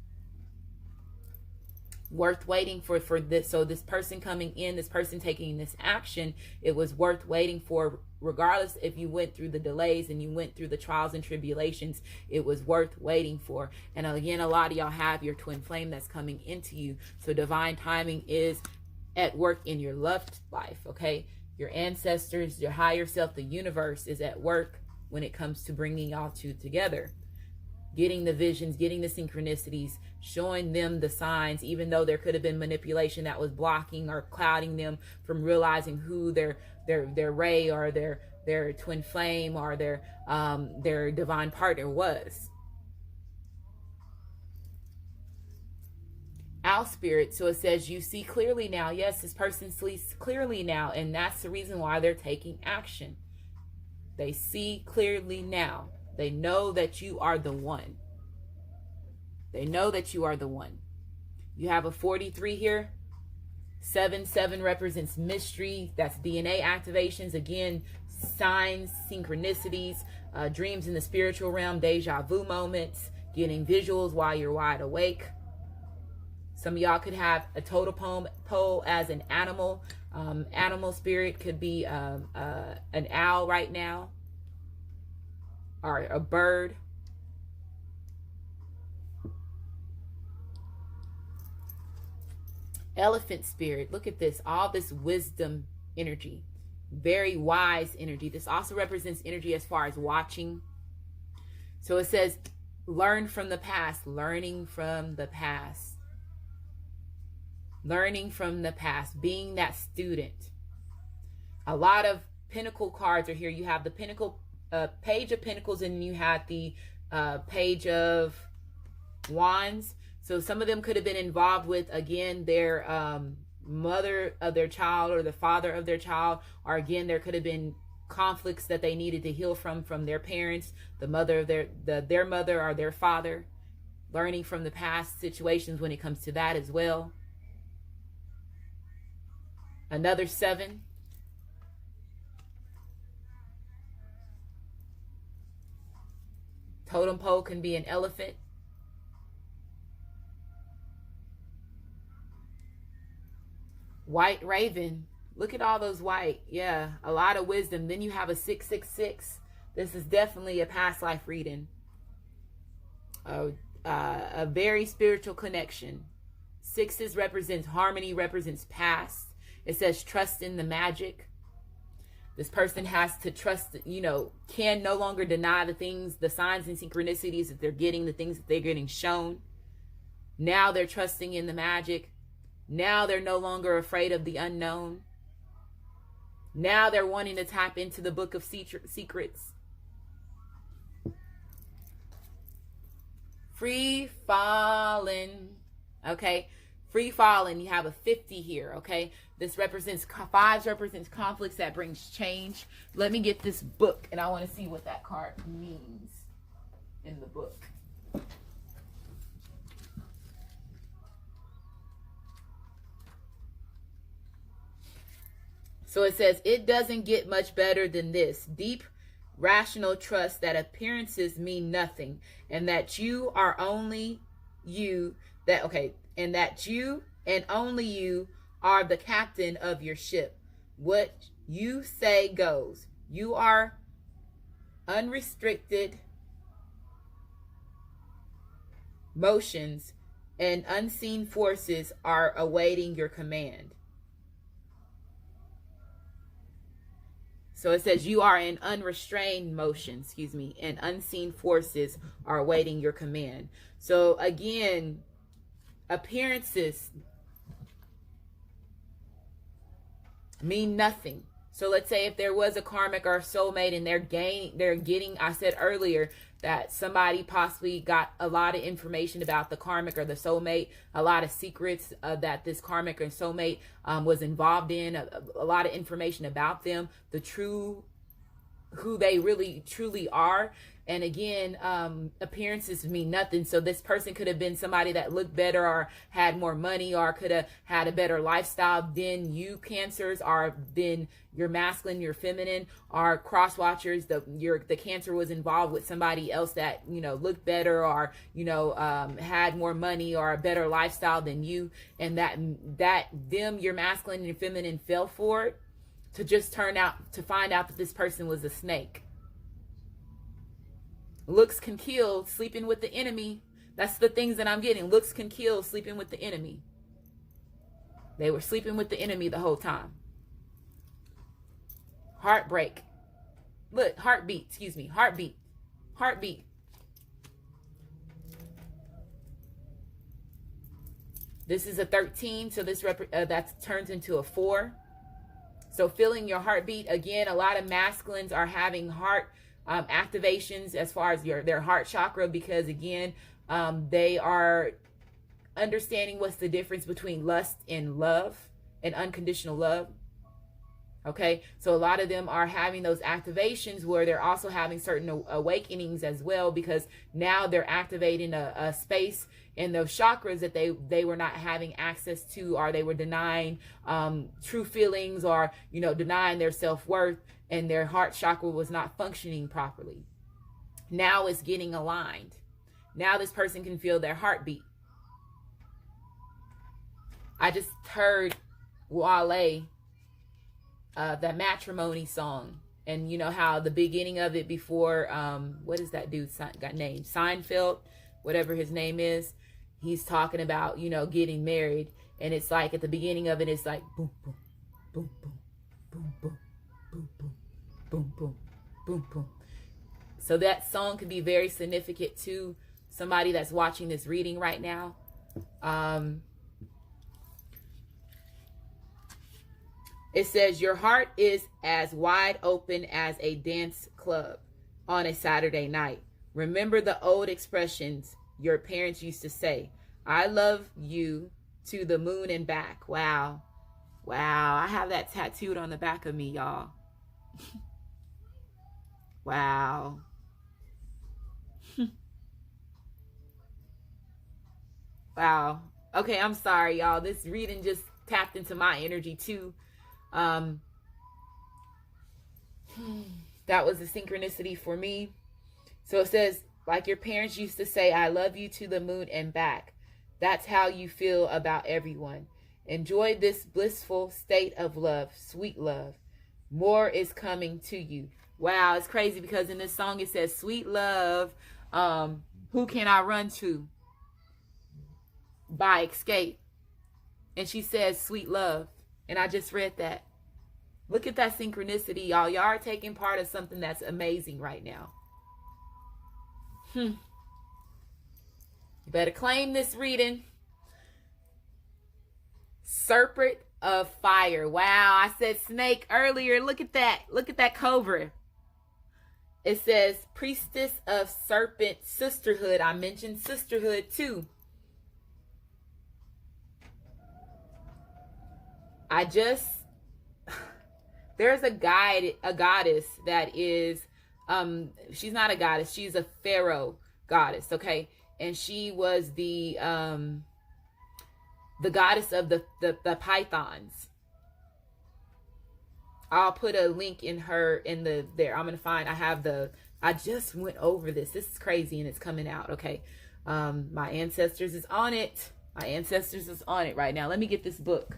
Worth waiting for this. So this person coming in, this person taking this action, it was worth waiting for, regardless if you went through the delays and you went through the trials and tribulations. It was worth waiting for. And again, a lot of y'all have your twin flame that's coming into you. So divine timing is at work in your love life, okay? Your ancestors, your higher self, the universe is at work when it comes to bringing y'all two together. Getting the visions, getting the synchronicities, showing them the signs, even though there could have been manipulation that was blocking or clouding them from realizing who their ray, or their twin flame, or their divine partner was. Owl spirit. So it says you see clearly now. Yes, this person sees clearly now, and that's the reason why they're taking action. They see clearly now. They know that you are the one. They know that you are the one. You have a 43 here. 7 represents mystery. That's DNA activations. Again, signs, synchronicities, dreams in the spiritual realm, deja vu moments, getting visuals while you're wide awake. Some of y'all could have a totem pole as an animal. Animal spirit could be an owl right now, or a bird. Elephant spirit. Look at this. All this wisdom energy. Very wise energy. This also represents energy as far as watching. So it says, learn from the past. Learning from the past. Learning from the past. Being that student. A lot of Pentacle cards are here. You have the Pentacle Page of Pentacles, and you had the Page of Wands. So some of them could have been involved with, again, their mother of their child, or the father of their child, or again, there could have been conflicts that they needed to heal from their parents, the mother of their mother or their father. Learning from the past situations when it comes to that as well. Another 7. Totem pole can be an elephant. White raven. Look at all those white. Yeah, a lot of wisdom. Then you have a 666. This is definitely a past life reading. A very spiritual connection. 6s represents harmony, represents past. It says trust in the magic. This person has to trust, can no longer deny the things, the signs and synchronicities that they're getting, the things that they're getting shown. Now they're trusting in the magic. Now they're no longer afraid of the unknown. Now they're wanting to tap into the book of secrets. Free falling. Okay. Free falling. You have a 50 here. Okay. This represents, 5s represents conflicts that brings change. Let me get this book, and I want to see what that card means in the book. So it says, it doesn't get much better than this. Deep, rational trust that appearances mean nothing, and that you are only you, and that you and only you are the captain of your ship. What you say goes. You are unrestricted motions, and unseen forces are awaiting your command. So it says you are in unrestrained motion, and unseen forces are awaiting your command. So again, appearances mean nothing. So let's say if there was a karmic or a soulmate and they're getting, I said earlier that somebody possibly got a lot of information about the karmic or the soulmate, a lot of secrets that this karmic or soulmate was involved in, a lot of information about them, who they really truly are. And again, appearances mean nothing. So this person could have been somebody that looked better or had more money or could have had a better lifestyle than you, Cancers, or than your masculine, your feminine, or cross watchers. The Cancer was involved with somebody else that, looked better or, had more money or a better lifestyle than you. And that them, your masculine and your feminine, fell for it, to just find out that this person was a snake. Looks can kill, sleeping with the enemy. That's the things that I'm getting. Looks can kill, sleeping with the enemy. They were sleeping with the enemy the whole time. Heartbreak. Look, heartbeat. This is a 13, so this that turns into a 4. So feeling your heartbeat. Again, a lot of masculines are having heart activations as far as their heart chakra, because again, they are understanding what's the difference between lust and love and unconditional love. Okay, so a lot of them are having those activations where they're also having certain awakenings as well, because now they're activating a space in those chakras that they were not having access to, or they were denying true feelings, or denying their self-worth, and their heart chakra was not functioning properly. Now it's getting aligned. Now this person can feel their heartbeat. I just heard Wale, the Matrimony song, and you know how the beginning of it before, what is that dude got named? Seinfeld, whatever his name is. He's talking about, getting married, and it's like at the beginning of it, it's like boom, boom, boom, boom, boom, boom, boom, boom, boom, boom, boom, boom. So that song could be very significant to somebody that's watching this reading right now. It says your heart is as wide open as a dance club on a Saturday night. Remember the old expressions your parents used to say. I love you to the moon and back. Wow. Wow. I have that tattooed on the back of me, y'all. Wow. Wow. Okay, I'm sorry, y'all. This reading just tapped into my energy too. That was a synchronicity for me. So it says, like your parents used to say, I love you to the moon and back. That's how you feel about everyone. Enjoy this blissful state of love, sweet love. More is coming to you. Wow, it's crazy because in this song it says, sweet love, who can I run to? By Escape. And she says, sweet love. And I just read that. Look at that synchronicity, y'all. Y'all are taking part of something that's amazing right now. You better claim this reading. Serpent of Fire. Wow, I said snake earlier. Look at that. Look at that cobra. It says Priestess of Serpent Sisterhood. I mentioned sisterhood too. There's a goddess that is, she's not a goddess, she's a pharaoh goddess, okay? And she was the goddess of the pythons. I'll put a link in there. I'm gonna find, I just went over this. This is crazy and it's coming out, okay? My ancestors is on it. My ancestors is on it right now. Let me get this book.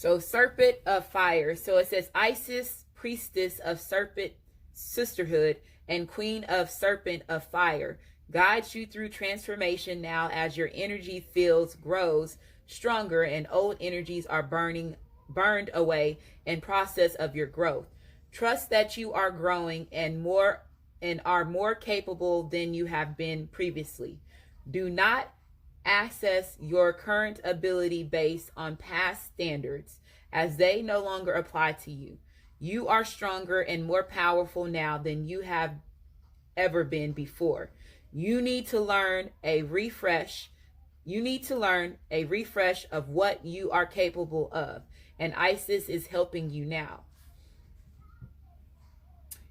So serpent of fire. So it says Isis, priestess of serpent sisterhood and queen of serpent of fire, guides you through transformation now as your energy fields grows stronger and old energies are burned away in process of your growth. Trust that you are growing and are more capable than you have been previously. Do not assess your current ability based on past standards, as they no longer apply to you. You are stronger and more powerful now than you have ever been before. You need to learn a refresh. You need to learn a refresh of what you are capable of, and Isis is helping you now.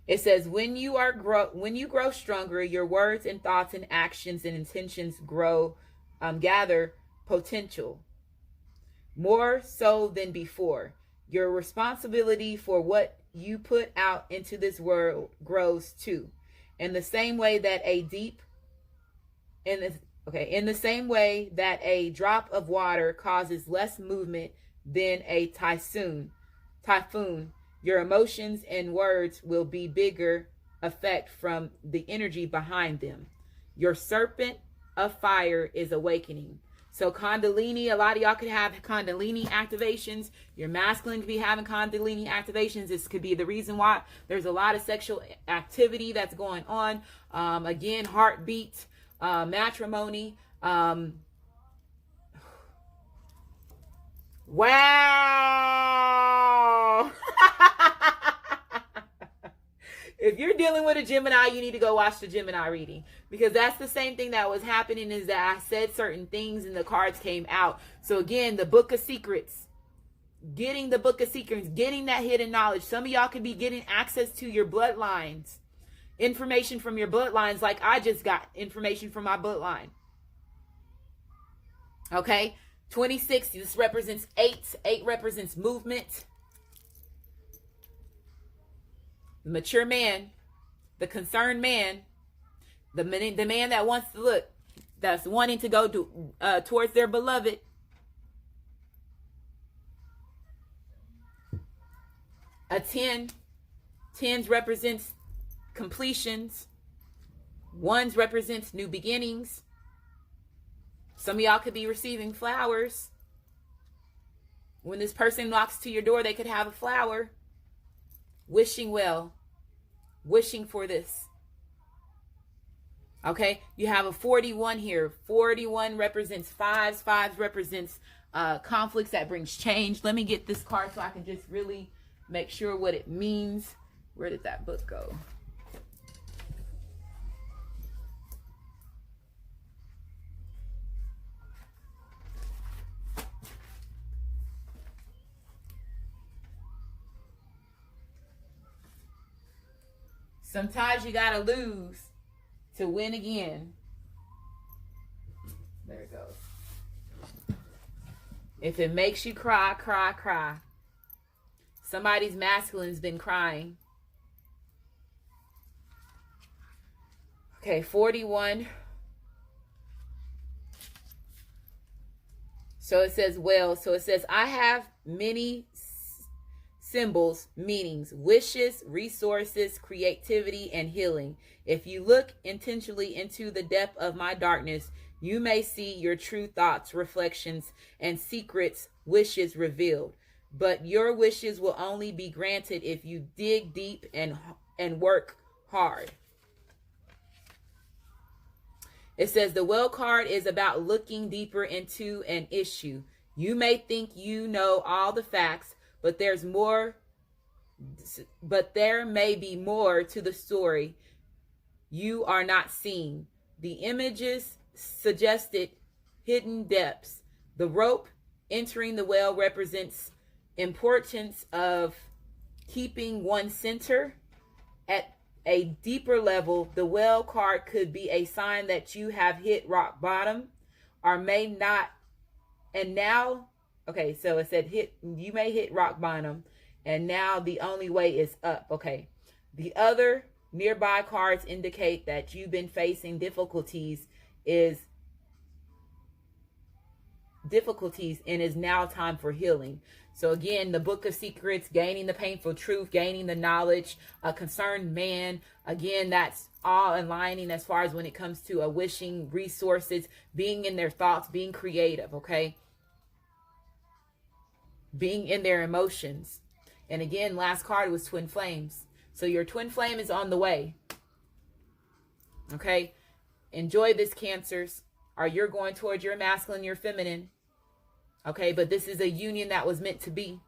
It says when you grow stronger, your words and thoughts and actions and intentions gather potential more so than before. Your responsibility for what you put out into this world grows too. In the same way that a drop of water causes less movement than a typhoon, your emotions and words will be bigger effect from the energy behind them. Your serpent of fire is awakening. So Kundalini, a lot of y'all could have Kundalini activations. Your masculine could be having Kundalini activations. This could be the reason why there's a lot of sexual activity that's going on. Again, heartbeat, matrimony. Wow. If you're dealing with a Gemini, you need to go watch the Gemini reading, because that's the same thing that was happening, is that I said certain things and the cards came out. So again, the Book of Secrets, getting the Book of Secrets, getting that hidden knowledge. Some of y'all could be getting access to your bloodlines, information from your bloodlines, like I just got information from my bloodline. Okay, 26, this represents 8. 8 represents movement. The mature man, the concerned man, the man that wants to look, that's wanting to go towards their beloved. A 10. 10s represents completions. 1s represents new beginnings. Some of y'all could be receiving flowers. When this person knocks to your door, they could have a flower. Wishing well, wishing for this. Okay, you have a 41 here. 41 represents 5s. 5s represents conflicts that brings change. Let me get this card so I can just really make sure what it means. Where did that book go? Sometimes you gotta lose to win again. There it goes. If it makes you cry, cry, cry. Somebody's masculine's been crying. Okay, 41. So it says, I have many symbols, meanings, wishes, resources, creativity, and healing. If you look intentionally into the depth of my darkness, you may see your true thoughts, reflections, and secrets, wishes revealed. But your wishes will only be granted if you dig deep and work hard. It says the Well card is about looking deeper into an issue. You may think you know all the facts, but there may be more to the story you are not seeing. The images suggested hidden depths. The rope entering the well represents importance of keeping one center. At a deeper level, the Well card could be a sign that you have hit rock bottom or may not. And now, okay, so it said you may hit rock bottom, and now the only way is up. Okay. The other nearby cards indicate that you've been facing difficulties difficulties and is now time for healing. So again, the Book of Secrets, gaining the painful truth, gaining the knowledge, a concerned man. Again, that's all aligning as far as when it comes to a wishing, resources, being in their thoughts, being creative, okay? Being in their emotions. And again, last card was twin flames. So your twin flame is on the way. Okay? Enjoy this, Cancers. Or you're going towards your masculine, your feminine. Okay? But this is a union that was meant to be.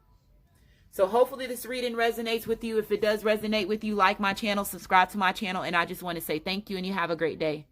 So hopefully this reading resonates with you. If it does resonate with you, like my channel, subscribe to my channel. And I just want to say thank you and you have a great day.